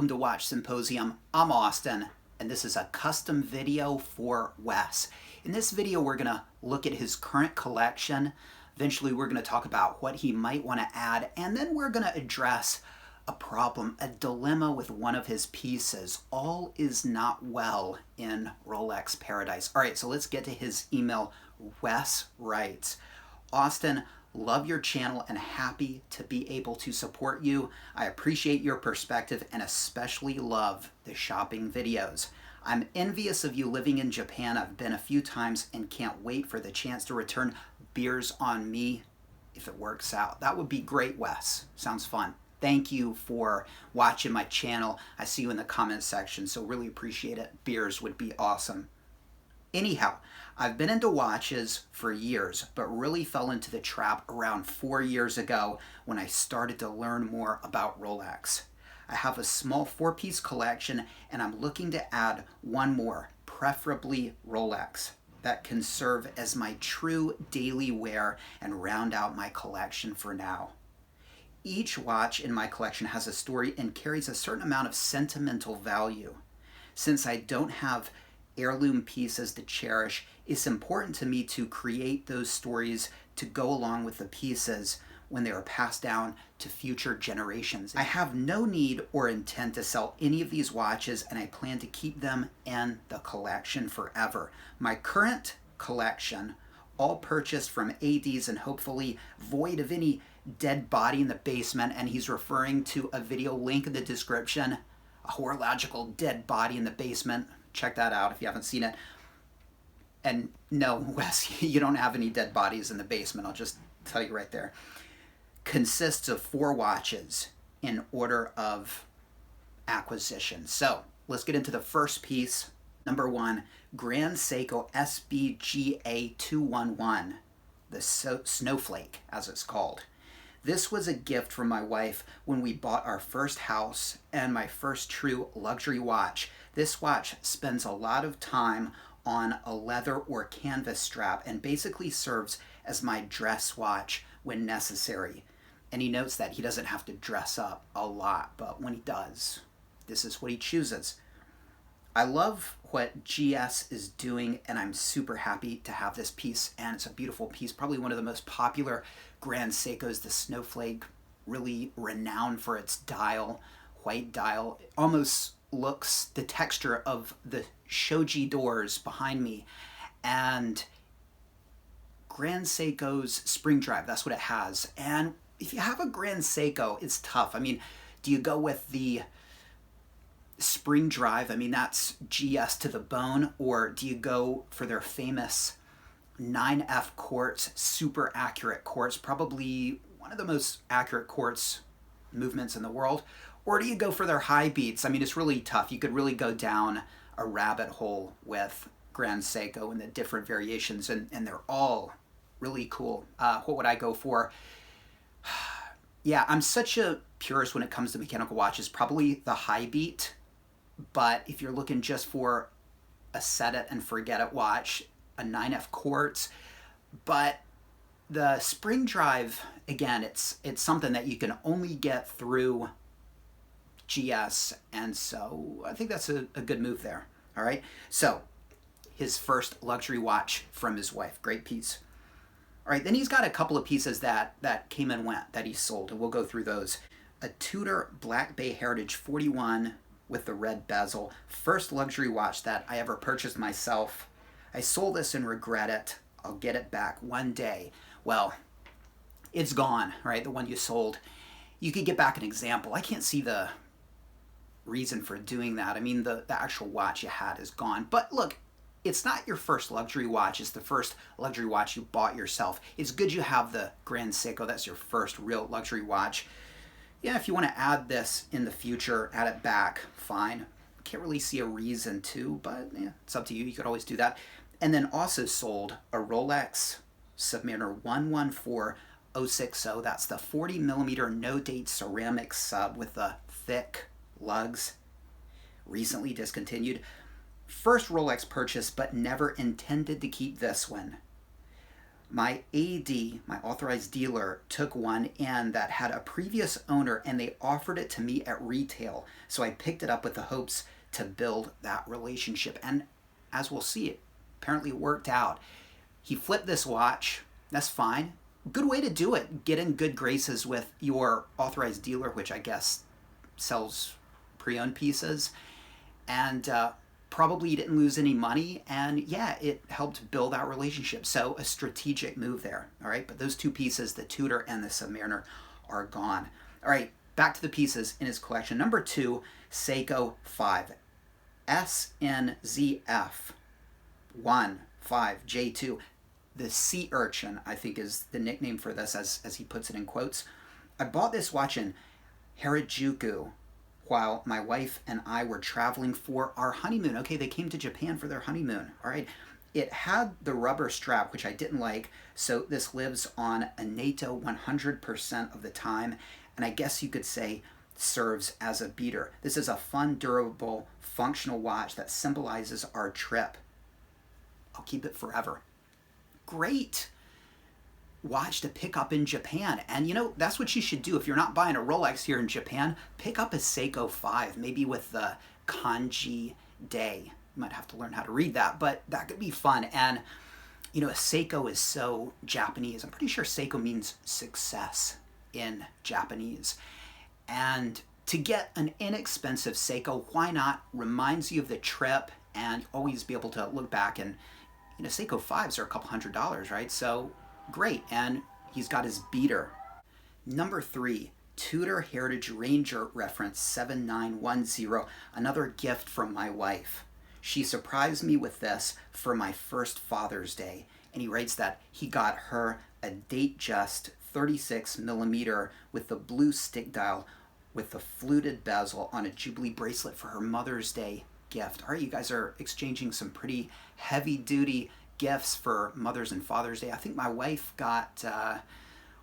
welcome to Watch Symposium. I'm Austin, and this is a custom video for Wes. In this video, we're gonna look at his current collection. Eventually, we're gonna talk about what he might wanna add, and then we're gonna address a problem, a dilemma with one of his pieces. All is not well in Rolex paradise. All right, so let's get to his email. Wes writes, Austin, love your channel and happy to be able to support you. I appreciate your perspective and especially love the shopping videos. I'm envious of you living in Japan. I've been a few times and can't wait for the chance to return. Beers on me if it works out. That would be great, Wes. Sounds fun. Thank you for watching my channel. I see you in the comment section, so really appreciate it. Beers would be awesome. Anyhow, I've been into watches for years, but really fell into the trap around 4 years ago when I started to learn more about Rolex. I have a small 4-piece collection and I'm looking to add one more, preferably Rolex, that can serve as my true daily wear and round out my collection for now. Each watch in my collection has a story and carries a certain amount of sentimental value. Since I don't have heirloom pieces to cherish, it's important to me to create those stories to go along with the pieces when they are passed down to future generations. I have no need or intent to sell any of these watches, and I plan to keep them in the collection forever. My current collection, all purchased from ADs and hopefully void of any dead body in the basement, and he's referring to a video link in the description, a horological dead body in the basement. Check that out if you haven't seen it. And no, Wes, you don't have any dead bodies in the basement. I'll just tell you right there. Consists of 4 watches in order of acquisition. So let's get into the first piece. Number 1, Grand Seiko SBGA 211, the snowflake as it's called. This was a gift from my wife when we bought our first house and my first true luxury watch. This watch spends a lot of time on a leather or canvas strap and basically serves as my dress watch when necessary. And he notes that he doesn't have to dress up a lot, but when he does, this is what he chooses. I love what GS is doing, and I'm super happy to have this piece, and it's a beautiful piece, probably one of the most popular Grand Seikos, the snowflake, really renowned for its dial, white dial. It almost looks the texture of the shoji doors behind me, and Grand Seiko's spring drive, that's what it has. And if you have a Grand Seiko, it's tough. I mean, do you go with the spring drive? I mean, that's GS to the bone, or do you go for their famous 9F quartz, super accurate quartz, probably one of the most accurate quartz movements in the world? Or do you go for their high beats? I mean, it's really tough. You could really go down a rabbit hole with Grand Seiko and the different variations, and they're all really cool. What would I go for? Yeah, I'm such a purist when it comes to mechanical watches, probably the high beat. But if you're looking just for a set it and forget it watch, a 9F quartz. But the spring drive, again, it's something that you can only get through GS, and so I think that's a good move there. All right, so his first luxury watch from his wife, great piece. All right, then he's got a couple of pieces that came and went that he sold, and we'll go through those. A Tudor Black Bay Heritage 41 with the red bezel, first luxury watch that I ever purchased myself. I sold this and regret it. I'll get it back one day. Well, it's gone, right? The one you sold. You could get back an example. I can't see the reason for doing that. I mean, the actual watch you had is gone. But look, it's not your first luxury watch. It's the first luxury watch you bought yourself. It's good you have the Grand Seiko. That's your first real luxury watch. Yeah, if you want to add this in the future, add it back, fine. Can't really see a reason to, but yeah, it's up to you. You could always do that. And then also sold a Rolex Submariner 114060. That's the 40mm no-date ceramic sub with the thick lugs. Recently discontinued. First Rolex purchase, but never intended to keep this one. My AD, my authorized dealer, took one in that had a previous owner and they offered it to me at retail. So I picked it up with the hopes to build that relationship. And as we'll see, it apparently worked out. He flipped this watch. That's fine. Good way to do it. Get in good graces with your authorized dealer, which I guess sells pre-owned pieces. And probably didn't lose any money, and yeah, it helped build that relationship. So a strategic move there. All right, but those two pieces, the Tudor and the Submariner, are gone. All right, back to the pieces in his collection. Number 2, Seiko 5, SNZF 15J2. The sea urchin, I think, is the nickname for this, as he puts it in quotes. I bought this watch in Harajuku while my wife and I were traveling for our honeymoon. Okay, they came to Japan for their honeymoon. All right. It had the rubber strap, which I didn't like, so this lives on a NATO 100% of the time, and I guess you could say serves as a beater. This is a fun, durable, functional watch that symbolizes our trip. I'll keep it forever. Great watch to pick up in Japan. And you know, that's what you should do. If you're not buying a Rolex here in Japan, pick up a Seiko 5, maybe with the kanji day. You might have to learn how to read that, but that could be fun. And you know, a Seiko is so Japanese. I'm pretty sure Seiko means success in Japanese. And to get an inexpensive Seiko, why not? Reminds you of the trip, and always be able to look back, and you know, Seiko 5s are a couple $100s, right? So great. And he's got his beater. Number 3, Tudor Heritage Ranger reference 7910, another gift from my wife. She surprised me with this for my first Father's Day, and he writes that he got her a Datejust 36mm with the blue stick dial with the fluted bezel on a Jubilee bracelet for her Mother's Day gift. All right, you guys are exchanging some pretty heavy-duty gifts for Mother's and Father's Day. I think my wife got,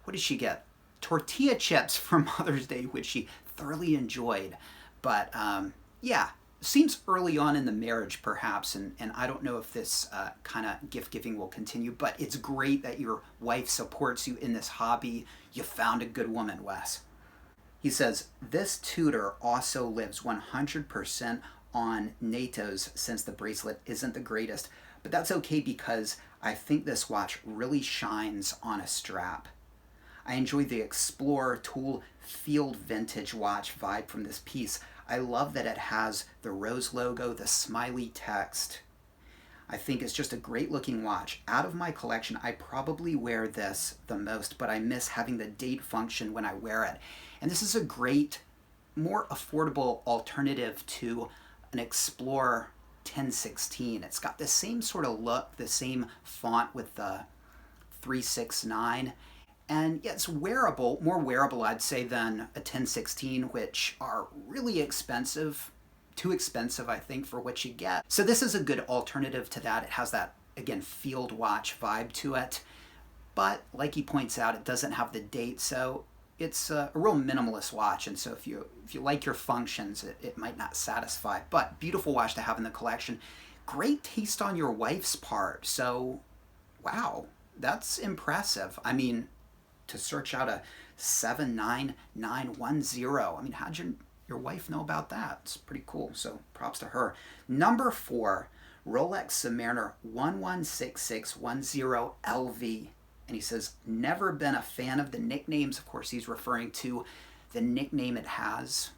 what did she get? Tortilla chips for Mother's Day, which she thoroughly enjoyed. But yeah, seems early on in the marriage perhaps, and I don't know if this kind of gift giving will continue, but it's great that your wife supports you in this hobby. You found a good woman, Wes. He says, this Tudor also lives 100% on NATO's since the bracelet isn't the greatest, but that's okay because I think this watch really shines on a strap. I enjoy the Explorer Tool Field Vintage watch vibe from this piece. I love that it has the rose logo, the smiley text. I think it's just a great looking watch. Out of my collection, I probably wear this the most, but I miss having the date function when I wear it. And this is a great, more affordable alternative to an Explorer 1016. It's got the same sort of look, the same font with the 369, and yeah, it's wearable, more wearable I'd say than a 1016, which are really expensive, too expensive I think for what you get. So this is a good alternative to that. It has that, again, field watch vibe to it, but like he points out, it doesn't have the date, so it's a real minimalist watch, and so if you like your functions, it might not satisfy. But beautiful watch to have in the collection. Great taste on your wife's part. So, wow, that's impressive. I mean, to search out a 79910. I mean, how'd your wife know about that? It's pretty cool. So props to her. Number 4, Rolex Submariner 116610 LV. And he says, never been a fan of the nicknames. Of course, he's referring to the nickname it has,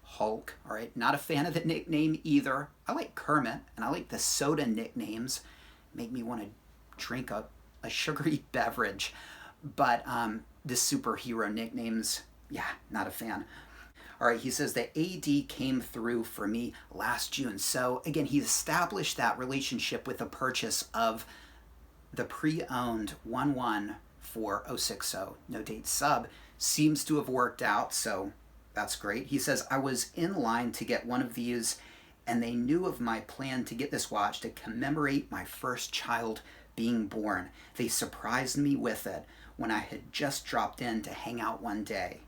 Hulk. All right, not a fan of the nickname either. I like Kermit, and I like the soda nicknames. Make me want to drink a sugary beverage. But the superhero nicknames, yeah, not a fan. All right, he says the AD came through for me last June. So again, he established that relationship with the purchase of the pre-owned 114060 no date sub. Seems to have worked out, so that's great. He says, I was in line to get one of these, and they knew of my plan to get this watch to commemorate my first child being born. They surprised me with it when I had just dropped in to hang out one day.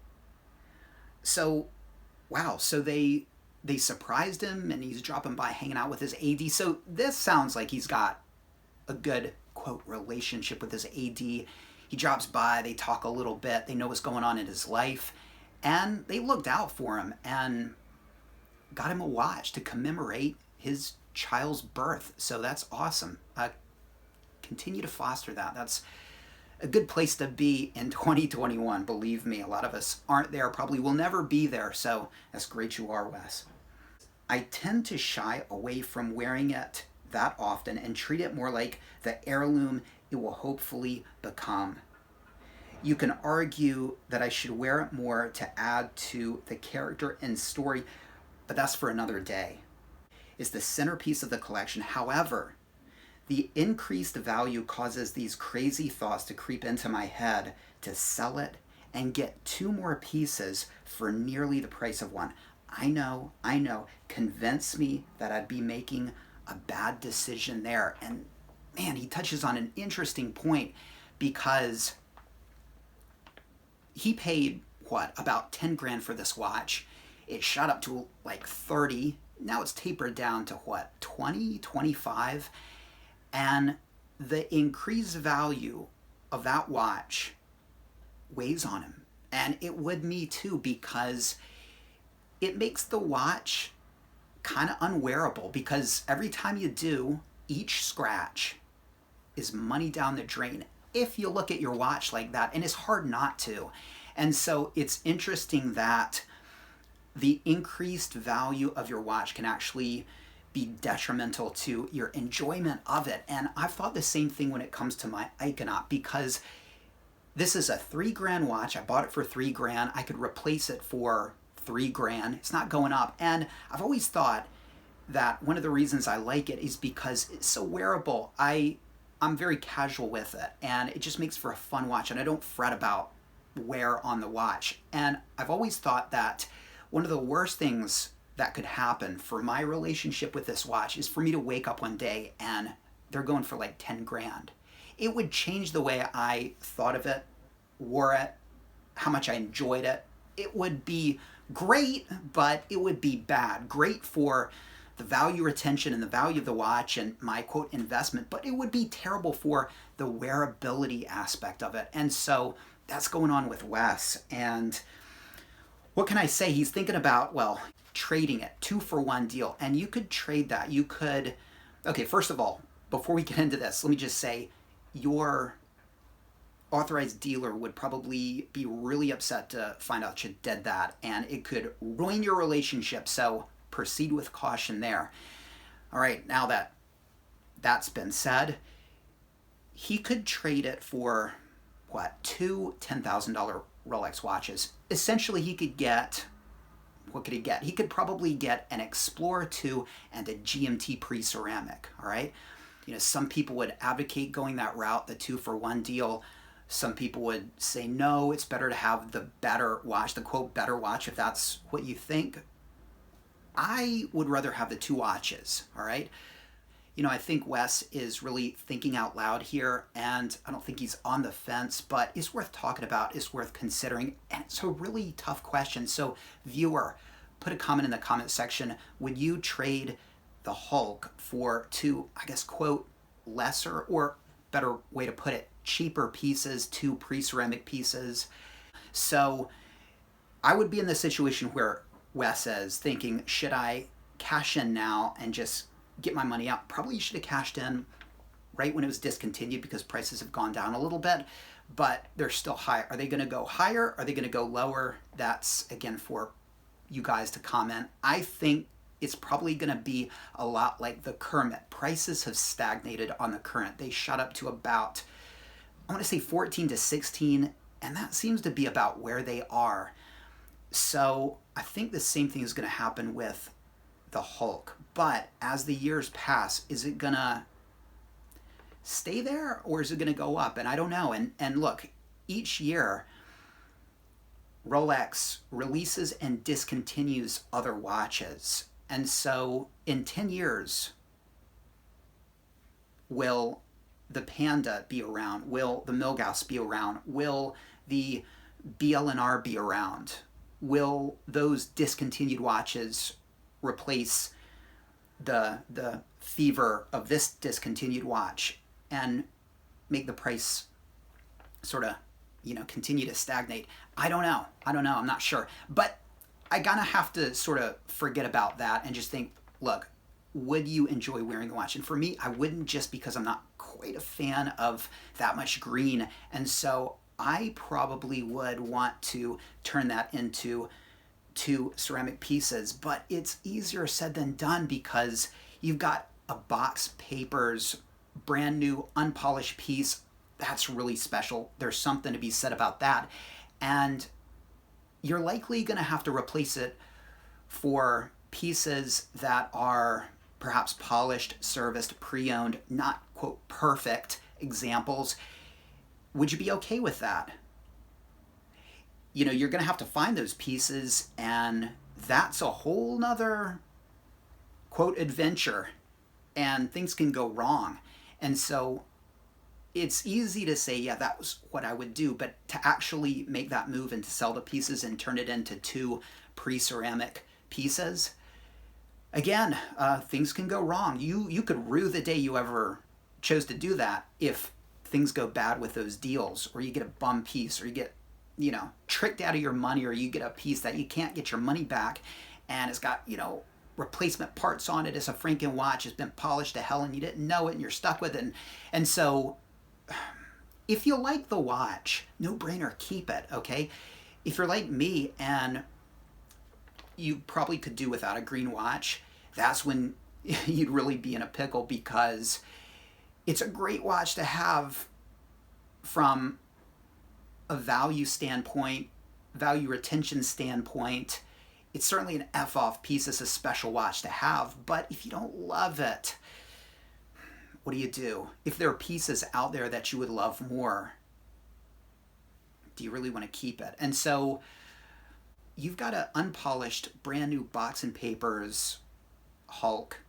So, wow, so they surprised him, and he's dropping by hanging out with his AD. So this sounds like he's got a good quote, relationship with his AD. He drops by, they talk a little bit, they know what's going on in his life, and they looked out for him and got him a watch to commemorate his child's birth. So that's awesome. Continue to foster that. That's a good place to be in 2021. Believe me, a lot of us aren't there, probably will never be there. So that's great you are, Wes. I tend to shy away from wearing it that often and treat it more like the heirloom it will hopefully become. You can argue that I should wear it more to add to the character and story, but that's for another day. It's the centerpiece of the collection. However, the increased value causes these crazy thoughts to creep into my head to sell it and get 2 more pieces for nearly the price of one. I know, convince me that I'd be making a bad decision there. And man, he touches on an interesting point, because he paid, about 10 grand for this watch. It shot up to like 30. Now it's tapered down to 20, 25. And the increased value of that watch weighs on him. And it would me too, because it makes the watch kind of unwearable, because every time you do, each scratch is money down the drain if you look at your watch like that, and it's hard not to. And so it's interesting that the increased value of your watch can actually be detrimental to your enjoyment of it. And I've thought the same thing when it comes to my Iconaut, because this is a 3 grand watch. I bought it for 3 grand. I could replace it for 3 grand. It's not going up. And I've always thought that one of the reasons I like it is because it's so wearable. I'm very casual with it, and it just makes for a fun watch, and I don't fret about wear on the watch. And I've always thought that one of the worst things that could happen for my relationship with this watch is for me to wake up one day and they're going for like 10 grand. It would change the way I thought of it, wore it, how much I enjoyed it. It would be great, but it would be bad. Great for the value retention and the value of the watch and my quote investment, but it would be terrible for the wearability aspect of it. And so that's going on with Wes. And what can I say? He's thinking about, trading it, 2-for-1 deal. And you could trade that. You could, okay, first of all, before we get into this, let me just say your authorized dealer would probably be really upset to find out you did that, and it could ruin your relationship. So proceed with caution there. All right, now that that's been said, he could trade it for two $10,000 Rolex watches. Essentially, he could get, what could he get? He could probably get an Explorer 2 and a GMT pre-ceramic, all right? Some people would advocate going that route, the 2-for-1 deal. Some people would say, no, it's better to have the better watch, the quote better watch, if that's what you think. I would rather have the 2 watches, all right? I think Wes is really thinking out loud here, and I don't think he's on the fence, but it's worth talking about, it's worth considering, and it's a really tough question. So viewer, put a comment in the comment section. Would you trade the Hulk for 2, I guess, quote, lesser, or better way to put it, cheaper pieces, 2 pre-ceramic pieces? So I would be in the situation where Wes is thinking, should I cash in now and just get my money out? Probably you should have cashed in right when it was discontinued, because prices have gone down a little bit, but they're still high. Are they going to go higher? Are they going to go lower? That's, again, for you guys to comment. I think it's probably going to be a lot like the Kermit. Prices have stagnated on the current. They shot up to about, I want to say 14 to 16, and that seems to be about where they are. So I think the same thing is going to happen with the Hulk. But as the years pass, is it going to stay there, or is it going to go up? And I don't know. And look, each year Rolex releases and discontinues other watches. And so in 10 years, will the Panda be around? Will the Milgauss be around? Will the BL&R be around? Will those discontinued watches replace the fever of this discontinued watch? And make the price sort of, continue to stagnate? I don't know. I'm not sure. But I kind of have to sort of forget about that and just think, look, would you enjoy wearing the watch? And for me, I wouldn't, just because I'm not quite a fan of that much green. And so I probably would want to turn that into 2 ceramic pieces. But it's easier said than done, because you've got a box, papers, brand new unpolished piece. That's really special. There's something to be said about that. And you're likely going to have to replace it for pieces that are perhaps polished, serviced, pre-owned, not, quote, perfect examples. Would you be okay with that? You're going to have to find those pieces, and that's a whole nother, quote, adventure, and things can go wrong. And so it's easy to say, yeah, that was what I would do, but to actually make that move and to sell the pieces and turn it into 2 pre-ceramic pieces, again, things can go wrong. You could rue the day you ever chose to do that if things go bad with those deals, or you get a bum piece, or you get, tricked out of your money, or you get a piece that you can't get your money back, and it's got, replacement parts on it. It's a Franken watch. It's been polished to hell, and you didn't know it, and you're stuck with it. And so if you like the watch, no brainer, keep it, okay? If you're like me and you probably could do without a green watch, that's when you'd really be in a pickle, because it's a great watch to have from a value standpoint, value retention standpoint. It's certainly an F-off piece. It's a special watch to have, but if you don't love it, what do you do? If there are pieces out there that you would love more, do you really want to keep it? And so you've got an unpolished, brand new box and papers Hulk,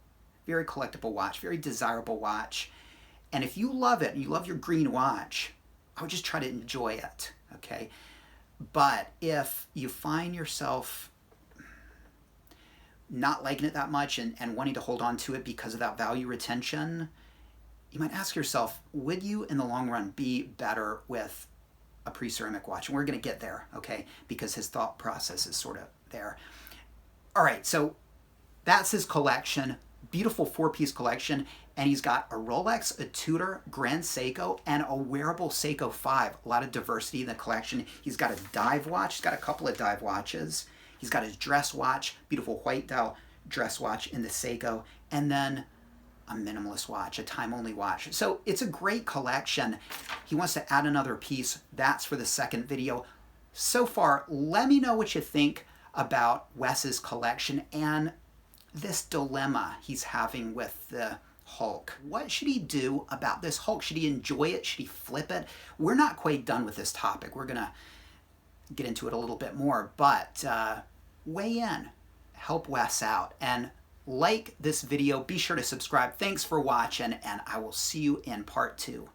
very collectible watch, very desirable watch. And if you love it and you love your green watch, I would just try to enjoy it, okay? But if you find yourself not liking it that much and wanting to hold on to it because of that value retention, you might ask yourself, would you in the long run be better with a pre-ceramic watch? And we're going to get there, okay? Because his thought process is sort of there. All right, so that's his collection. Beautiful 4-piece collection. And he's got a Rolex, a Tudor, Grand Seiko, and a wearable Seiko 5. A lot of diversity in the collection. He's got a dive watch. He's got a couple of dive watches. He's got his dress watch, beautiful white dial dress watch in the Seiko, and then a minimalist watch, a time-only watch. So it's a great collection. He wants to add another piece. That's for the second video. So far, let me know what you think about Wes's collection and this dilemma he's having with the Hulk. What should he do about this Hulk? Should he enjoy it? Should he flip it? We're not quite done with this topic. We're going to get into it a little bit more, but weigh in, help Wes out, and like this video. Be sure to subscribe. Thanks for watching, and I will see you in part 2.